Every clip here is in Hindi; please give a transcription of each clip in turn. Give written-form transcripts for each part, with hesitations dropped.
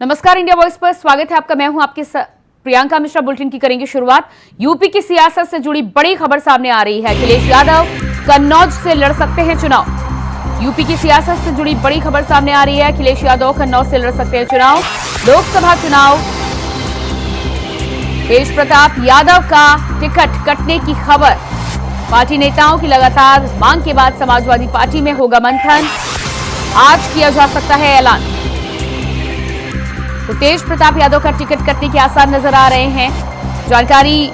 नमस्कार, इंडिया वॉइस पर स्वागत है आपका। मैं हूं आपके प्रियंका मिश्रा। बुलेटिन की करेंगे शुरुआत। यूपी की सियासत से जुड़ी बड़ी खबर सामने आ रही है। अखिलेश यादव कन्नौज से लड़ सकते हैं चुनाव। यूपी की सियासत से जुड़ी बड़ी खबर सामने आ रही है। अखिलेश यादव कन्नौज से लड़ सकते हैं चुनाव। लोकसभा चुनाव, तेज प्रताप यादव का टिकट कटने की खबर। पार्टी नेताओं की लगातार मांग के बाद समाजवादी पार्टी में होगा मंथन। आज किया जा सकता है ऐलान। तो तेज प्रताप यादव का टिकट कटने के आसार नजर आ रहे हैं। जानकारी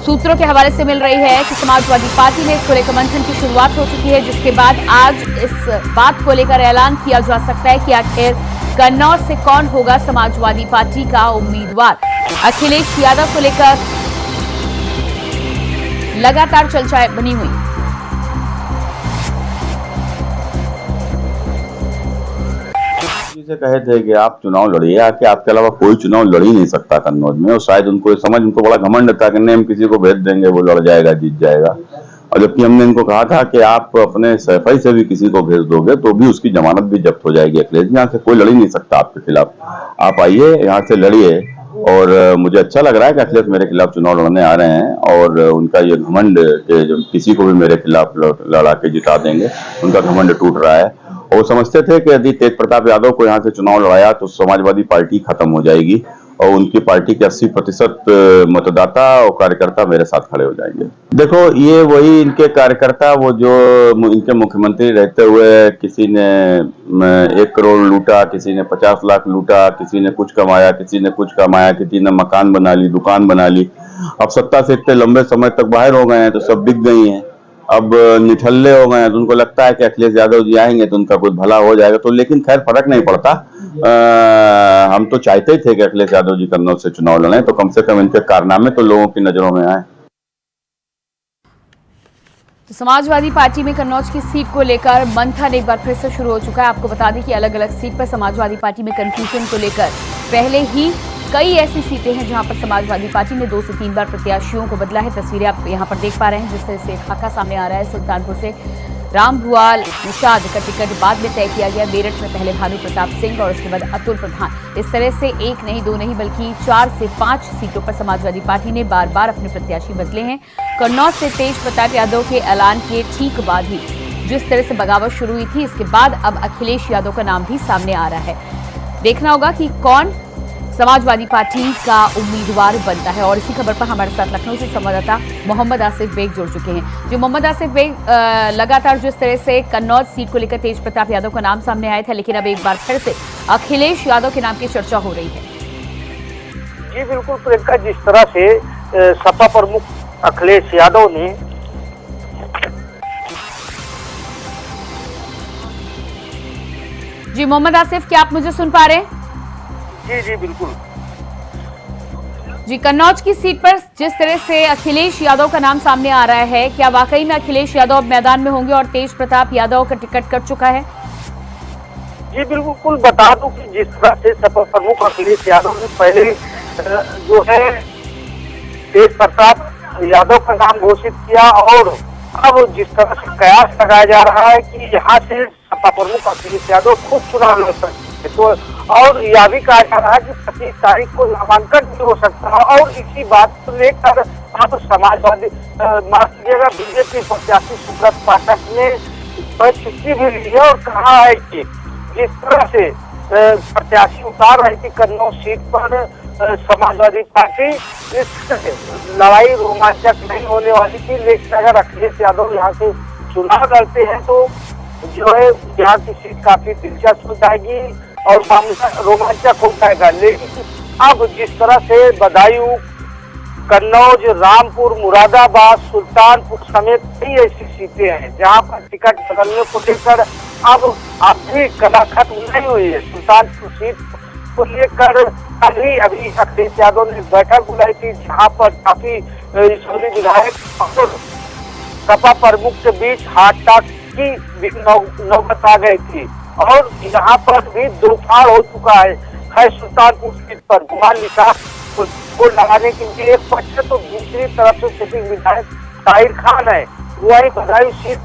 सूत्रों के हवाले से मिल रही है कि समाजवादी पार्टी में इसको लेकर मंथन की शुरुआत हो चुकी है, जिसके बाद आज इस बात को लेकर ऐलान किया जा सकता है कि आखिर कन्नौज से कौन होगा समाजवादी पार्टी का उम्मीदवार। अखिलेश यादव को लेकर लगातार चर्चाएं बनी हुई। से कहे थे कि आप चुनाव लड़िए, आके आपके अलावा कोई चुनाव लड़ ही नहीं सकता कन्नौज में। और शायद उनको बड़ा घमंड था कि नहीं हम किसी को भेज देंगे, वो लड़ जाएगा, जीत जाएगा। और जबकि हमने इनको कहा था कि आप अपने सफाई से भी किसी को भेज दोगे तो भी उसकी जमानत भी जब्त हो जाएगी। अखिलेश, यहाँ से कोई लड़ ही नहीं सकता आपके खिलाफ। आप आइए, यहाँ से लड़िए। और मुझे अच्छा लग रहा है कि अखिलेश मेरे खिलाफ चुनाव लड़ने आ रहे हैं और उनका ये घमंड कि किसी को भी मेरे खिलाफ लड़ा के जिता देंगे, उनका घमंड टूट रहा है। और वो समझते थे कि यदि तेज प्रताप यादव को यहाँ से चुनाव लड़ाया तो समाजवादी पार्टी खत्म हो जाएगी और उनकी पार्टी के 80% मतदाता और कार्यकर्ता मेरे साथ खड़े हो जाएंगे। देखो, ये वही इनके कार्यकर्ता, वो जो इनके मुख्यमंत्री रहते हुए किसी ने 1 करोड़ लूटा, किसी ने 50 लाख लूटा, किसी ने कुछ कमाया, किसी ने कुछ कमाया, किसी ने मकान बना ली, दुकान बना ली। अब सत्ता से इतने लंबे समय तक बाहर हो गए हैं तो सब बिक गई हैं। अब निठल्ले हो गए हैं तो उनको लगता है कि अखिलेश यादव जी आएंगे तो उनका कुछ भला हो जाएगा। तो लेकिन खैर फर्क नहीं पड़ता। हम तो चाहते ही थे कि अखिलेश यादव जी कन्नौज से चुनाव लड़ें, तो कम से कम इनके कारनामे तो लोगों की नजरों में आए। तो समाजवादी पार्टी में कन्नौज की सीट को लेकर मंथन एक बार फिर से शुरू हो चुका है। आपको बता दें कि अलग अलग सीट पर समाजवादी पार्टी में कंफ्यूजन को लेकर पहले ही कई ऐसी सीटें हैं जहां पर समाजवादी पार्टी ने 2 से 3 बार प्रत्याशियों को बदला है। तस्वीरें आप यहां पर देख पा रहे हैं, जिस तरह से खाका सामने आ रहा है। सुल्तानपुर से राम भुआल निषाद का टिकट बाद में तय किया गया। मेरठ में पहले भानु प्रताप सिंह और उसके बाद अतुल प्रधान। इस तरह से 1 नहीं 2 नहीं बल्कि 4 से 5 सीटों पर समाजवादी पार्टी ने बार बार अपने प्रत्याशी बदले हैं। कन्नौज से तेज प्रताप यादव के ऐलान के ठीक बाद ही जिस तरह से बगावत शुरू हुई थी, इसके बाद अब अखिलेश यादव का नाम भी सामने आ रहा है। देखना होगा कि कौन समाजवादी पार्टी का उम्मीदवार बनता है। और इसी खबर पर हमारे साथ लखनऊ से संवाददाता मोहम्मद आसिफ बेग जुड़ चुके हैं। जो मोहम्मद आसिफ बेग, लगातार जिस तरह से कन्नौज सीट को लेकर तेज प्रताप यादव का नाम सामने आया था, लेकिन अब एक बार फिर से अखिलेश यादव के नाम की चर्चा हो रही है। जी बिल्कुल प्रियंका, जिस तरह से सपा प्रमुख अखिलेश यादव ने जी मोहम्मद आसिफ, क्या आप मुझे सुन पा रहे हैं? जी बिल्कुल जी, कन्नौज की सीट पर जिस तरह से अखिलेश यादव का नाम सामने आ रहा है, क्या वाकई में अखिलेश यादव अब मैदान में होंगे और तेज प्रताप यादव का टिकट कट चुका है? जी बिल्कुल, बता दूं कि जिस तरह से सपा प्रमुख अखिलेश यादव ने पहले जो है तेज प्रताप यादव का नाम घोषित किया और अब जिस तरह से कयास लगाया जा रहा है कि यहाँ से सपा प्रमुख अखिलेश यादव खुद चुनाव लड़ सकते हैं, तो और यह भी कहा जा रहा है कि 25 तारीख को नामांकन भी हो सकता है। और इसी बात को लेकर अब समाजवादी बीजेपी प्रत्याशी सुब्रत पाठक ने छुट्टी भी ली है और कहा है कि जिस तरह से प्रत्याशी उतार रही थी कन्नौज सीट पर, समाजवादी पार्टी इस लड़ाई रोमांचक नहीं होने वाली थी। लेकिन अगर अखिलेश यादव यहाँ से चुनाव लड़ते हैं तो जो है यहाँ की सीट काफी दिलचस्प हो जाएगी और मामला रोमांचक हो जाएगा। लेकिन अब जिस तरह से बदायूं, कन्नौज, रामपुर, मुरादाबाद, सुल्तानपुर समेत कई ऐसी सीटें हैं जहां पर टिकट बदलने को लेकर अब भी कला खत्म नहीं हुई है। सुल्तानपुर सीट को लेकर अभी अखिलेश यादव ने बैठक बुलाई थी जहां पर काफी विधायक और सपा प्रमुख के बीच हाथ की नौबत आ गई थी और यहाँ पर भी 2 फाड़ हो चुका है। सुल्तानपुर सीट पर गुमान निशान को लगाने के लिए एक पक्ष है तो दूसरी तरफ से सिटिंग विधायक ताहिर खान है। वही बदायूं सीट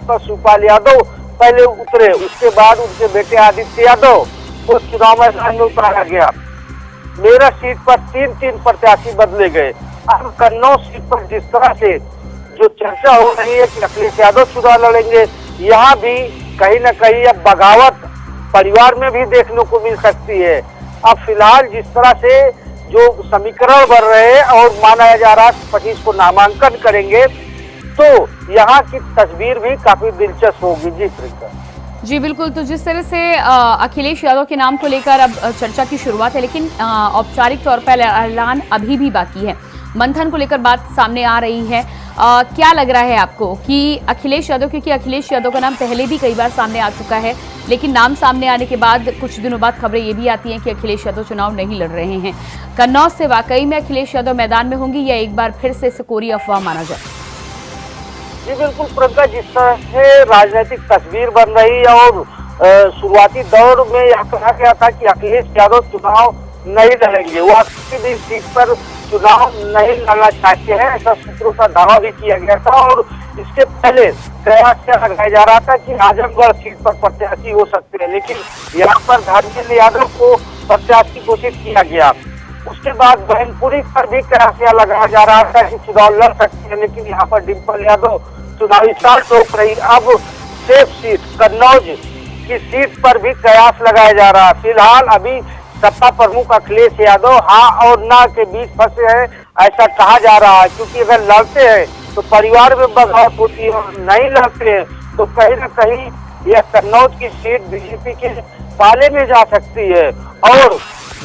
पर शिवपाल यादव पहले उतरे, उसके बाद उनके बेटे आदित्य यादव को चुनाव मैदान में उतारा गया। मेरठ सीट पर 3 प्रत्याशी बदले गए। अब कन्नौज सीट पर जिस तरह से जो चर्चा हो रही है कि अखिलेश यादव चुनाव लड़ेंगे, यहाँ भी कहीं न कहीं अब बगावत परिवार में भी देखने को मिल सकती है। अब फिलहाल जिस तरह से जो समीकरण बन रहे हैं और माना जा रहा है 25 को नामांकन करेंगे, तो यहाँ की तस्वीर भी काफी दिलचस्प होगी। जी प्रियंका। जी बिल्कुल, तो जिस तरह से अखिलेश यादव के नाम को लेकर अब चर्चा की शुरुआत है, लेकिन औपचारिक तौर पर ऐलान अभी भी बाकी है। मंथन को लेकर बात सामने आ रही है। क्या लग रहा है आपको कि अखिलेश यादव, क्योंकि अखिलेश यादव का नाम पहले भी कई बार सामने आ चुका है, लेकिन नाम सामने आने के बाद कुछ दिनों बाद खबरें ये भी आती हैं कि अखिलेश यादव चुनाव नहीं लड़ रहे हैं। कन्नौज से वाकई में अखिलेश यादव मैदान में होंगे या एक बार फिर से इसे कोरी अफवाह माना जाए? जी बिल्कुल प्रियंका, जिस तरह से राजनीतिक तस्वीर बन रही है और शुरुआती दौर में यह कहा गया था कि अखिलेश यादव चुनाव नहीं लड़ेंगे, वो किसी भी सीट पर चुनाव नहीं लड़ना चाहते हैं, ऐसा सूत्रों का दावा भी किया गया था। और इसके पहले कयास लगाया जा रहा था कि आजमगढ़ सीट पर प्रत्याशी हो सकते हैं, लेकिन यहाँ पर धर्मेंद्र यादव को प्रत्याशी घोषित किया गया। उसके बाद मैनपुरी पर भी कयासिया लगाया जा रहा था कि चुनाव लड़ सकते हैं, लेकिन यहाँ पर डिम्पल यादव चुनावी चार्ट रोक रही। अब सेफ सीट कन्नौज की सीट पर भी कयास लगाया जा रहा है। फिलहाल अभी सपा प्रमुख अखिलेश यादव हाँ और ना के बीच फंसे हैं, ऐसा कहा जा रहा है, क्योंकि अगर लड़ते हैं तो परिवार में बगावत होती है और नहीं लड़ते हैं तो कहीं न कहीं यह कन्नौज की सीट बीजेपी के पाले में जा सकती है। और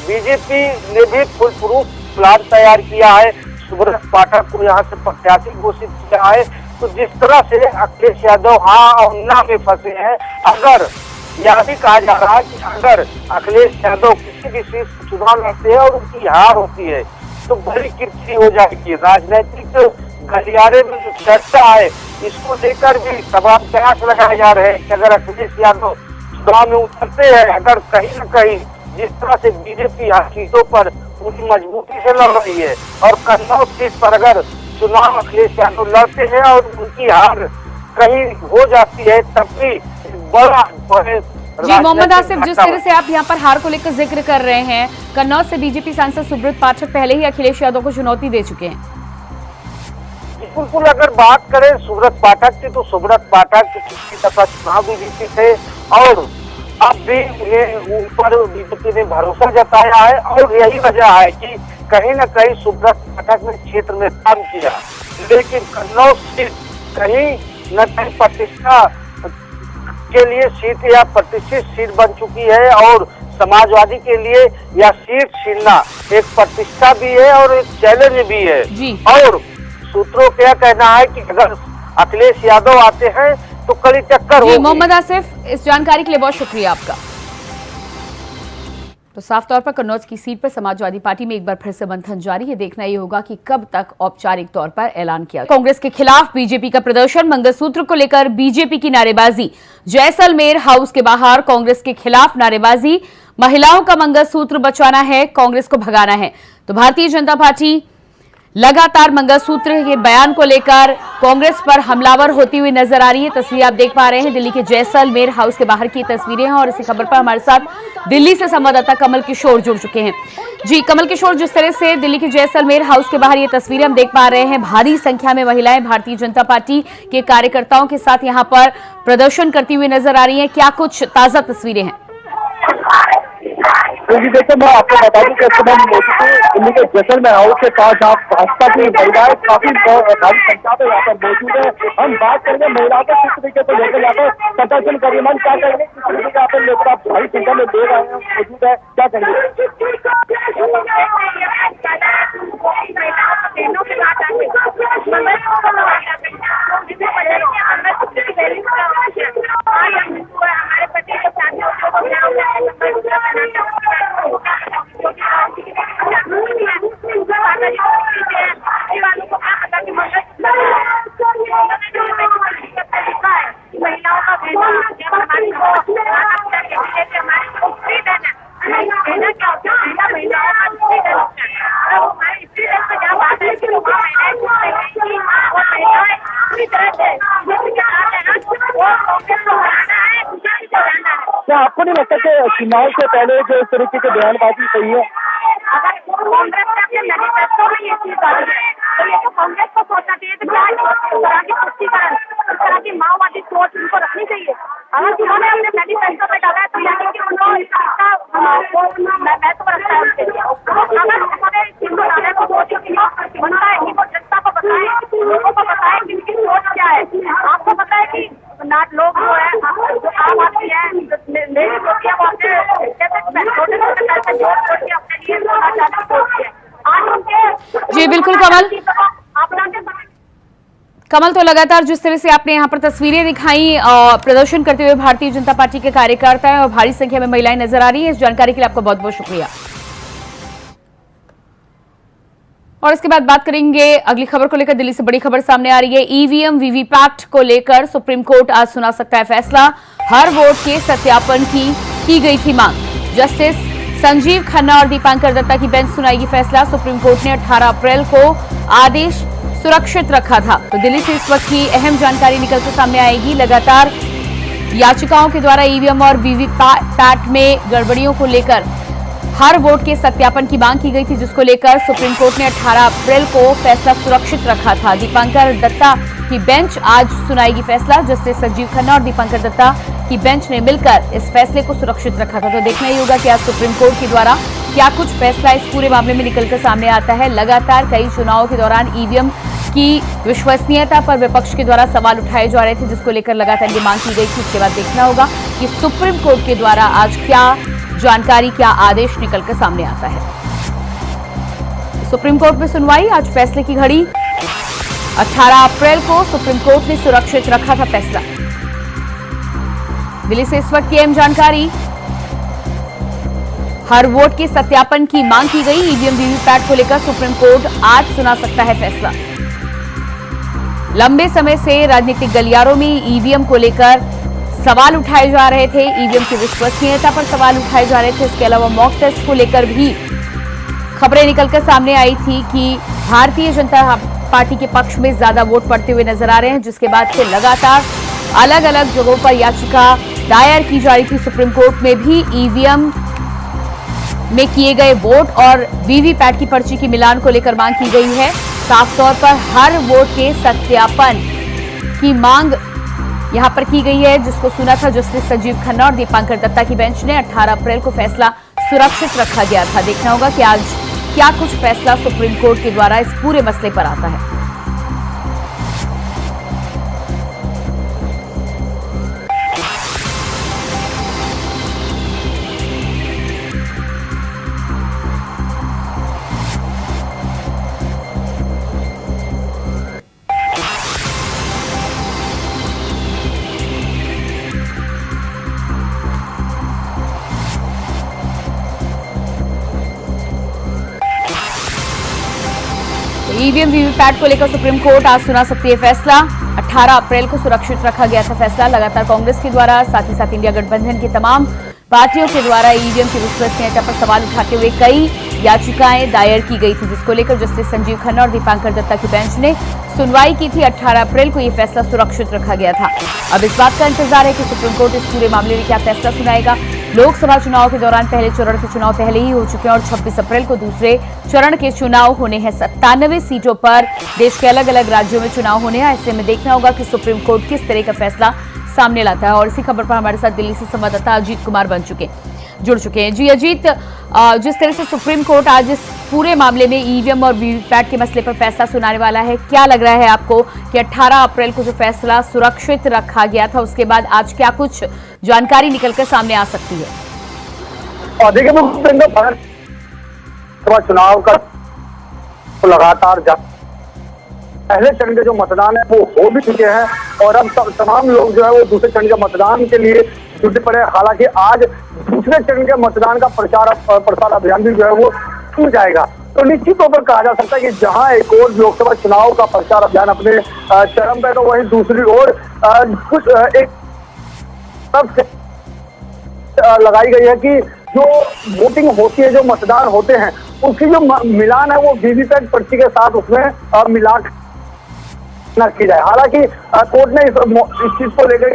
बीजेपी ने भी फुल प्रूफ प्लान तैयार किया है, सुब्रत पाठक को यहाँ से प्रत्याशी घोषित किया है। तो जिस तरह से अखिलेश यादव हाँ और ना में फंसे हैं, अगर यह भी कहा जा रहा है कि अगर अखिलेश यादव किसी भी सीट से चुनाव लड़ते हैं और उनकी हार होती है तो बड़ी किरकिरी हो जाएगी। राजनीतिक गलियारे में जो चर्चा है, इसको लेकर भी तमाम कयास लगाए जा रहे हैं कि अगर अखिलेश यादव चुनाव में उतरते हैं, अगर कहीं न कहीं जिस तरह से बीजेपी हर सीटों पर पूरी मजबूती से लड़ रही है और कन्नौज सीट पर अगर चुनाव अखिलेश यादव लड़ते हैं और उनकी हार कहीं हो जाती है, तब भी बड़ा जी मोहम्मद आसिफ, जिस तरह से आप यहाँ पर हार को लेकर जिक्र कर रहे हैं, कन्नौज से बीजेपी सांसद सुब्रत पाठक पहले ही अखिलेश यादव को चुनौती दे चुके हैं। बिल्कुल, अगर बात करें सुब्रत पाठक की, तो सुब्रत पाठक पिछली दफा चुनाव भी जीते थे और अब भी उन्हें ऊपर बीजेपी ने भरोसा जताया है। और यही वजह है कि कहीं न कहीं सुब्रत पाठक ने क्षेत्र में काम किया, लेकिन कन्नौज सीट कहीं न कहीं प्रतिष्ठा के लिए सीट या प्रतिष्ठित सीट बन चुकी है और समाजवादी के लिए यह सीट छीनना एक प्रतिष्ठा भी है और एक चैलेंज भी है जी। और सूत्रों का कहना है कि अगर अखिलेश यादव आते हैं तो कड़ी टक्कर होगी। मोहम्मद आसिफ, इस जानकारी के लिए बहुत शुक्रिया आपका। तो साफ तौर पर कन्नौज की सीट पर समाजवादी पार्टी में एक बार फिर से मंथन जारी है। देखना ये होगा कि कब तक औपचारिक तौर पर ऐलान किया। कांग्रेस के खिलाफ बीजेपी का प्रदर्शन, मंगलसूत्र को लेकर बीजेपी की नारेबाजी। जैसलमेर हाउस के बाहर कांग्रेस के खिलाफ नारेबाजी। महिलाओं का मंगलसूत्र बचाना है, कांग्रेस को भगाना है। तो भारतीय जनता पार्टी लगातार मंगलसूत्र के बयान को लेकर कांग्रेस पर हमलावर होती हुई नजर आ रही है। तस्वीर आप देख पा रहे हैं दिल्ली के जैसलमेर हाउस के बाहर की तस्वीरें हैं और इसी खबर पर हमारे साथ दिल्ली से संवाददाता कमल किशोर जुड़ चुके हैं। जी कमल किशोर, जिस तरह से दिल्ली के जैसलमेर हाउस के बाहर ये तस्वीरें हम देख पा रहे हैं, भारी संख्या में महिलाएं भारतीय जनता पार्टी के कार्यकर्ताओं के साथ यहाँ पर प्रदर्शन करती हुई नजर आ रही है। क्या कुछ ताजा तस्वीरें हैं? जी देखिए, मैं आपको बता दूं कि इस समय मौजूद हूं दिल्ली के जैसलमेर हाउस के पास, जहाँ भाजपा की महिलाएं काफी भारी संख्या में यहाँ पर मौजूद है। हम बात करेंगे महिलाओं को किस तरीके से लेकर यहाँ पर प्रदर्शन करेंगे, मन क्या करेंगे, किस तरीके से यहाँ पर लेकर आप भारी संख्या में ले रहे हैं, मौजूद है, क्या करेंगे? क्या आपको आपको नहीं लगता कि चुनाव से पहले जो इस तरीके की बयानबाजी सही है? अगर कांग्रेस ने अपने मैनिफेस्टो में ये चीज डाली है तो ये तो कांग्रेस को सोचना चाहिए कि क्या इस तरह की पुष्टिकरण, इस तरह की माओवादी सोच उनको रखनी चाहिए। अगर उन्होंने अपने मैनिफेस्टो में डाला है तो यानी कि उनको महत्व रखता है उनके लिए। अगर उन्होंने इस चीज को डाला है तो वो चीज बनता है कि वो जनता को बताए, लोगों को बताए कि उनकी सोच क्या है। आपको पता है कि लोग जो है, जो आम आदमी है, मेरी सोच है वो अपने छोटे छोटे पैसे जोड़ के अपने लिए सोचती है। आज उनके जी बिल्कुल कमल, तो लगातार जिस तरह से आपने यहाँ पर तस्वीरें दिखाई प्रदर्शन करते हुए भारतीय जनता पार्टी के कार्यकर्ता हैं और भारी संख्या में महिलाएं नजर आ रही हैं। इस जानकारी के लिए आपका बहुत बहुत शुक्रिया। और इसके बाद बात करेंगे अगली खबर को लेकर। दिल्ली से बड़ी खबर सामने आ रही है। ईवीएम वीवीपैट को लेकर सुप्रीम कोर्ट आज सुना सकता है फैसला। हर वोट के सत्यापन की गई थी मांग। जस्टिस संजीव खन्ना और दीपांकर दत्ता की बेंच सुनाएगी फैसला। सुप्रीम कोर्ट ने 18 अप्रैल को आदेश सुरक्षित रखा था। तो दिल्ली से इस वक्त की अहम जानकारी निकलकर सामने आएगी। लगातार याचिकाओं के द्वारा ईवीएम और वीवीपैट में गड़बड़ियों को लेकर हर वोट के सत्यापन की मांग की गई थी, जिसको लेकर सुप्रीम कोर्ट ने 18 अप्रैल को फैसला सुरक्षित रखा था। दीपांकर दत्ता की बेंच आज सुनाएगी फैसला। जस्टिस संजीव खन्ना और दीपांकर दत्ता की बेंच ने मिलकर इस फैसले को सुरक्षित रखा था। तो देखना ही होगा कि आज सुप्रीम कोर्ट के द्वारा क्या कुछ फैसला इस पूरे मामले में निकलकर सामने आता है। लगातार कई चुनावों के दौरान ईवीएम की विश्वसनीयता पर विपक्ष के द्वारा सवाल उठाए जा रहे थे, जिसको लेकर लगातार ये मांग की गई थी। इसके बाद देखना होगा कि सुप्रीम कोर्ट के द्वारा आज क्या जानकारी, क्या आदेश निकलकर सामने आता है। सुप्रीम कोर्ट में सुनवाई, आज फैसले की घड़ी। 18 अप्रैल को सुप्रीम कोर्ट ने सुरक्षित रखा था फैसला। दिल्ली से इस वक्त की अहम जानकारी। हर वोट के सत्यापन की मांग की गई। ईवीएम वीवीपैट को लेकर सुप्रीम कोर्ट आज सुना सकता है फैसला। लंबे समय से राजनीतिक गलियारों में ईवीएम को लेकर सवाल उठाए जा रहे थे। ईवीएम की विश्वसनीयता पर सवाल उठाए जा रहे थे। इसके अलावा मॉक टेस्ट को लेकर भी खबरें निकलकर सामने आई थी कि भारतीय जनता पार्टी के पक्ष में ज्यादा वोट पड़ते हुए नजर आ रहे हैं, जिसके बाद से लगातार अलग अलग जगहों पर याचिका दायर की जा रही थी। सुप्रीम कोर्ट में भी ईवीएम में किए गए वोट और वीवीपैट की पर्ची की मिलान को लेकर मांग की गई है। साफ तौर पर हर वोट के सत्यापन की मांग यहां पर की गई है, जिसको सुना था जस्टिस संजीव खन्ना और दीपांकर दत्ता की बेंच ने। 18 अप्रैल को फैसला सुरक्षित रखा गया था। देखना होगा कि आज क्या कुछ फैसला सुप्रीम कोर्ट के द्वारा इस पूरे मसले पर आता है। ईवीएम वीवीपैट को लेकर सुप्रीम कोर्ट आज सुना सकती है फैसला। 18 अप्रैल को सुरक्षित रखा गया था फैसला। लगातार कांग्रेस के द्वारा, साथ ही साथ इंडिया गठबंधन की तमाम पार्टियों के द्वारा ईवीएम की विश्वसनीयता पर सवाल उठाते हुए कई याचिकाएं दायर की गई थी, जिसको लेकर जस्टिस संजीव खन्ना और दीपांकर दत्ता की बेंच ने सुनवाई की थी। 18 अप्रैल को यह फैसला सुरक्षित रखा गया था। अब इस बात का इंतजार है कि सुप्रीम कोर्ट इस पूरे मामले में क्या फैसला सुनाएगा। लोकसभा चुनाव के दौरान पहले चरण के चुनाव पहले ही हो चुके हैं और 26 अप्रैल को दूसरे चरण के चुनाव होने हैं। 97 सीटों पर देश के अलग अलग राज्यों में चुनाव होने हैं। ऐसे में देखना होगा कि सुप्रीम कोर्ट किस तरह का फैसला सामने लाता है। और इसी खबर पर हमारे साथ दिल्ली से संवाददाता अजीत कुमार जुड़ चुके हैं। जी अजीत, जिस तरह से सुप्रीम कोर्ट आज इस पूरे मामले में ईवीएम और वीवीपैट के मसले पर फैसला सुनाने वाला है, क्या लग रहा है आपको कि 18 अप्रैल को जो फैसला सुरक्षित रखा गया था, उसके बाद आज क्या कुछ जानकारी निकलकर सामने आ सकती है? और देखिए भारत सभा चुनाव का लगातार पहले चरण के जो मतदान है वो हो भी चुके हैं और अब तमाम लोग जो है वो दूसरे चरण के मतदान के लिए जुटे पड़े। हालांकि आज दूसरे चरण के मतदान का प्रचार अभियान भी जो है वो शुरू जाएगा। तो निश्चित तौर पर कहा जा सकता है कि जहां एक और लोकसभा चुनाव का प्रचार अभियान अपने चरम पे, तो वहीं दूसरी ओर कुछ एक लगाई गई है कि जो वोटिंग होती है, जो मतदान होते हैं, उसकी जो मिलान है वो वीवीपैट पर्ची के साथ उसमें मिला न की जाए। हालांकि कोर्ट ने इस चीज को लेकर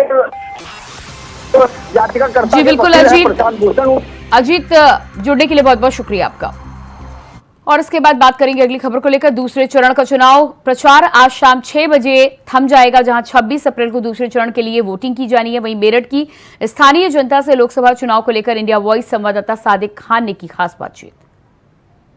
तो याचिकाकर्ता जी के बिल्कुल वकील हैं अजीत, प्रशांत भूषण। अजीत जुड़ने के लिए बहुत बहुत शुक्रिया आपका। और इसके बाद बात करेंगे अगली खबर को लेकर। दूसरे चरण का चुनाव प्रचार आज शाम 6 बजे थम जाएगा, जहां 26 अप्रैल को दूसरे चरण के लिए वोटिंग की जानी है। वहीं मेरठ की स्थानीय जनता से लोकसभा चुनाव को लेकर इंडिया वॉइस संवाददाता सादिक खान ने की खास बातचीत।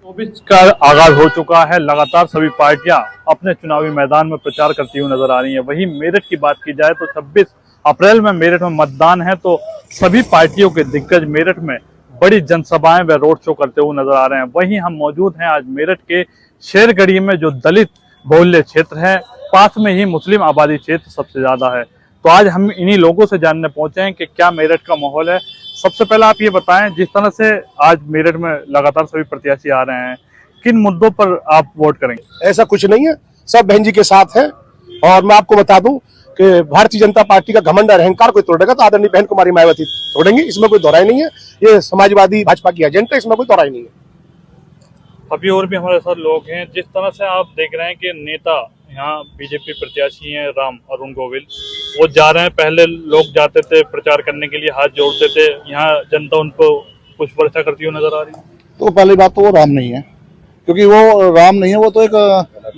24 का आगाज हो चुका है। लगातार सभी पार्टियां अपने चुनावी मैदान में प्रचार करती हुई नजर आ रही हैं। वहीं मेरठ की बात की जाए तो 26 अप्रैल में मेरठ में मतदान है, तो सभी पार्टियों के दिग्गज मेरठ में बड़ी जनसभाएं व रोड शो करते हुए नजर आ रहे हैं। वहीं हम मौजूद हैं आज मेरठ के शेरगढ़ी में, जो दलित बहुल्य क्षेत्र है, पास में ही मुस्लिम आबादी क्षेत्र सबसे ज्यादा है। तो आज हम इन्हीं लोगों से जानने पहुंचे हैं कि क्या मेरठ का माहौल है। सबसे पहले आप ये बताएं, जिस तरह से आज मेरठ में लगातार सभी प्रत्याशी आ रहे हैं, किन मुद्दों पर आप वोट करेंगे? ऐसा कुछ नहीं है, सब बहन जी के साथ है। और मैं आपको बता दूं कि भारतीय जनता पार्टी का घमंड और अहंकार कोई तोड़ेगा तो आदरणीय बहन कुमारी मायावती तोड़ेंगे, इसमें कोई दोहराई नहीं है। ये समाजवादी भाजपा की एजेंट है, इसमें कोई दोहराई नहीं है। अभी और भी हमारे साथ लोग हैं। जिस तरह से आप देख रहे हैं कि नेता यहाँ बीजेपी प्रत्याशी हैं राम अरुण गोविल, वो जा रहे हैं। पहले लोग जाते थे प्रचार करने के लिए, हाथ जोड़ते थे, यहाँ जनता उनको पुष्प वर्षा करती हुई नजर आ रही है। तो पहली बात तो वो राम नहीं है, क्योंकि वो राम नहीं है, वो तो एक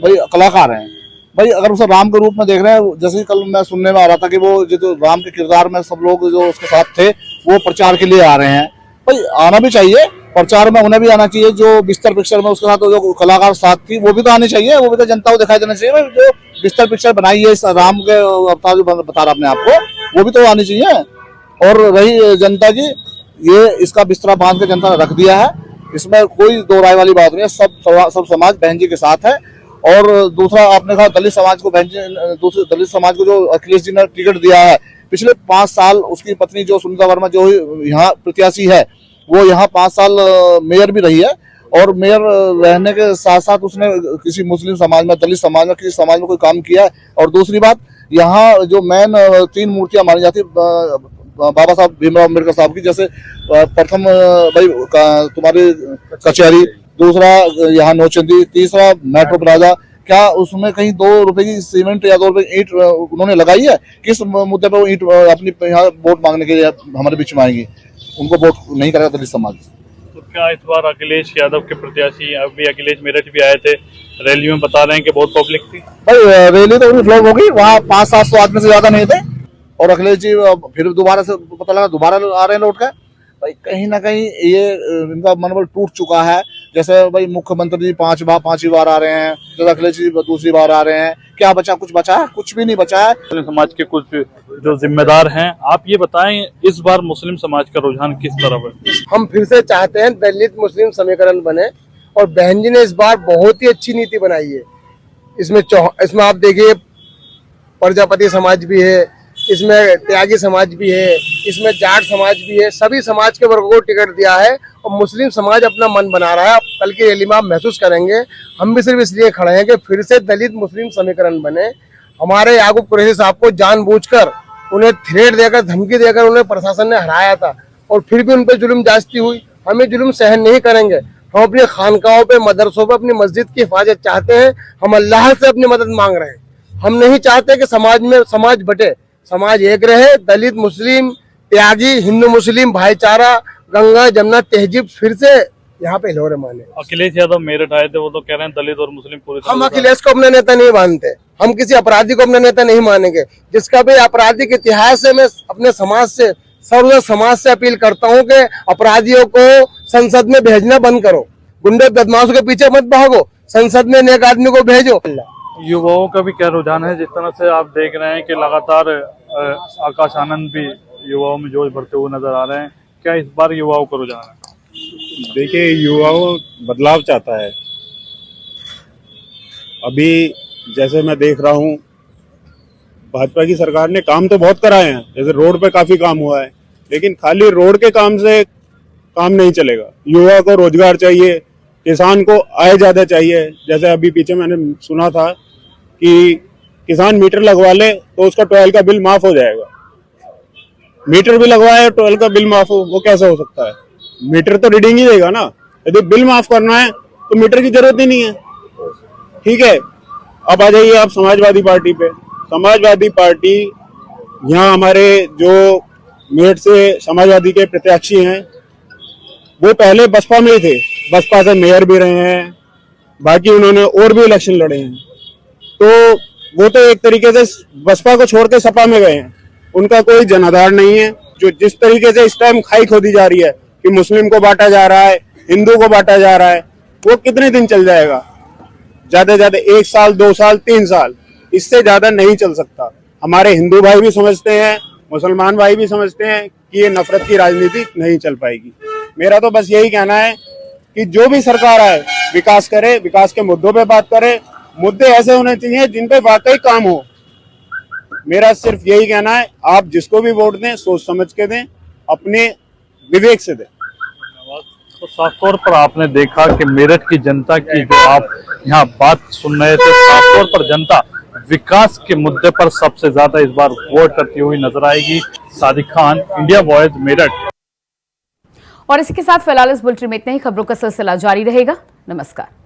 भाई कलाकार हैं। भाई अगर उसे राम के रूप में देख रहे हैं, जैसे कल मैं सुनने में आ रहा था कि वो जो राम के किरदार में सब लोग जो उसके साथ थे वो प्रचार के लिए आ रहे हैं। भाई आना भी चाहिए, प्रचार में उन्हें भी आना चाहिए। जो बिस्तर पिक्चर में उसके साथ जो कलाकार साथ थी वो भी तो आनी चाहिए, वो भी तो जनता को दिखाई देना चाहिए। जो बिस्तर पिक्चर बनाई है इस राम के अवतार जो बता रहा अपने आप को, वो भी तो आनी चाहिए। और रही जनता की, ये इसका बिस्तरा बांध के जनता ने रख दिया है, इसमें कोई दो राय वाली बात नहीं है। सब समाज बहन जी के साथ है। और दूसरा आपने कहा दलित समाज को, बहन जी दूसरे दलित समाज को जो अखिलेश जी ने टिकट दिया है, पिछले 5 साल उसकी पत्नी जो सुनीता वर्मा जो यहाँ प्रत्याशी है, वो यहाँ 5 साल मेयर भी रही है। और मेयर रहने के साथ साथ उसने किसी मुस्लिम समाज में, दलित समाज में, किसी समाज में कोई काम किया है। और दूसरी बात, यहाँ जो मेन 3 मूर्तियां मानी जाती बाबा साहब भीमराव अम्बेडकर साहब की, जैसे प्रथम भाई तुम्हारी कचहरी, दूसरा यहाँ नौचंदी, तीसरा मेट्रो प्लाजा, क्या उसमें कहीं 2 रुपए की सीमेंट या 2 रुपए की ईंट उन्होंने लगाई है? किस मुद्दे पर वो ईंट अपनी यहाँ वोट मांगने के लिए हमारे बीच में आएंगी? उनको वोट नहीं करेगा दलित समाज। तो क्या इस बार अखिलेश यादव के प्रत्याशी, अभी अखिलेश मेरठ भी आए थे, रैली में बता रहे हैं कि बहुत पब्लिक थी? भाई रैली तो उनकी फ्लॉप हो गई, वहाँ 500-700 आदमी से ज्यादा नहीं थे। और अखिलेश जी फिर दोबारा से पता लगा दोबारा आ रहे हैं लौट कर। भाई कहीं ना कहीं ये इनका मनोबल टूट चुका है। जैसे भाई मुख्यमंत्री जी 5वीं बार आ रहे हैं, जैसे अखिलेश जी दूसरी बार आ रहे हैं। क्या बचा? कुछ बचा है? कुछ भी नहीं बचा है। मुस्लिम समाज के कुछ जो जिम्मेदार हैं, आप ये बताएं इस बार मुस्लिम समाज का रुझान किस तरफ है? हम फिर से चाहते हैं दलित मुस्लिम समीकरण बने, और बहन जी ने इस बार बहुत ही अच्छी नीति बनाई है। इसमें आप देखिए प्रजापति समाज भी है, इसमें त्यागी समाज भी है, इसमें जाट समाज भी है, सभी समाज के वर्गों को टिकट दिया है। और मुस्लिम समाज अपना मन बना रहा है। कल की रैली में आप महसूस करेंगे, हम भी सिर्फ इसलिए खड़े हैं कि फिर से दलित मुस्लिम समीकरण बने। हमारे याकूब कुरैशी साहब को जानबूझकर उन्हें थ्रेट देकर, धमकी देकर उन्हें प्रशासन ने हराया था, और फिर भी उन पर जुल्म जास्ती हुई। हम ये जुल्म सहन नहीं करेंगे। हम अपनी खानकाहों पे, मदरसों पे, अपनी मस्जिद की हिफाजत चाहते हैं। हम अल्लाह से अपनी मदद मांग रहे हैं। हम नहीं चाहते कि समाज बटे, समाज एक रहे। दलित मुस्लिम, त्यागी, हिंदू मुस्लिम भाईचारा, गंगा जमुना तहजीब फिर से यहाँ पे हिलोरे माने। अखिलेश यादव मेरठ आए थे, वो तो कह रहे हैं दलित और मुस्लिम पूरे। हम अखिलेश को अपना नेता नहीं मानते, हम किसी अपराधी को अपना नेता नहीं मानेंगे। जिसका भी आपराधिक इतिहास है, मैं अपने समाज से, सर्व समाज से अपील करता हूँ कि अपराधियों को संसद में भेजना बंद करो, गुंडे बदमाशों के पीछे मत भागो, संसद में नेक आदमी को भेजो। युवाओं का भी क्या रुझान है? जिस तरह से आप देख रहे हैं कि लगातार आकाश आनंद भी युवाओं में जोश भरते हुए नजर आ रहे हैं, क्या इस बार युवाओं का रुझान है? देखिए, युवाओं बदलाव चाहता है। अभी जैसे मैं देख रहा हूँ, भाजपा की सरकार ने काम तो बहुत कराए हैं, जैसे रोड पे काफी काम हुआ है, लेकिन खाली रोड के काम से काम नहीं चलेगा। युवा को रोजगार चाहिए, किसान को आय ज्यादा चाहिए। जैसे अभी पीछे मैंने सुना था कि किसान मीटर लगवा ले तो उसका टॉयल का बिल माफ हो जाएगा। मीटर भी लगवाए, टॉयल का बिल माफ हो, वो कैसे हो सकता है? मीटर तो रीडिंग ही देगा ना। यदि बिल माफ करना है तो मीटर की जरूरत ही नहीं है। ठीक है, अब आ जाइए आप समाजवादी पार्टी पे। समाजवादी पार्टी यहाँ हमारे जो मेरठ से समाजवादी के प्रत्याशी हैं, वो पहले बसपा में ही थे, बसपा से मेयर भी रहे हैं, बाकी उन्होंने और भी इलेक्शन लड़े हैं। तो वो तो एक तरीके से बसपा को छोड़ के सपा में गए हैं, उनका कोई जनाधार नहीं है। जो जिस तरीके से इस टाइम खाई खोदी जा रही है कि मुस्लिम को बांटा जा रहा है, हिंदू को बांटा जा रहा है, वो कितने दिन चल जाएगा? ज्यादा से ज्यादा 1 साल, 2 साल, 3 साल, इससे ज्यादा नहीं चल सकता। हमारे हिंदू भाई भी समझते हैं, मुसलमान भाई भी समझते हैं कि ये नफरत की राजनीति नहीं चल पाएगी। मेरा तो बस यही कहना है कि जो भी सरकार आए विकास करे, विकास के मुद्दों पे बात करे, मुद्दे ऐसे होने चाहिए जिन पे वाकई काम हो। मेरा सिर्फ यही कहना है, आप जिसको भी वोट दें सोच समझ के दें, अपने विवेक से दें। तो साफ तौर पर आपने देखा कि मेरठ की जनता की जो आप यहाँ बात सुन रहे थे, साफ तौर पर जनता विकास के मुद्दे पर सबसे ज्यादा इस बार वोट करती हुई नजर आएगी। Sadiq Khan, India voice, Meerut. और इसी के साथ फिलहाल इस बुलेटिन में इतना ही। खबरों का सिलसिला जारी रहेगा। नमस्कार।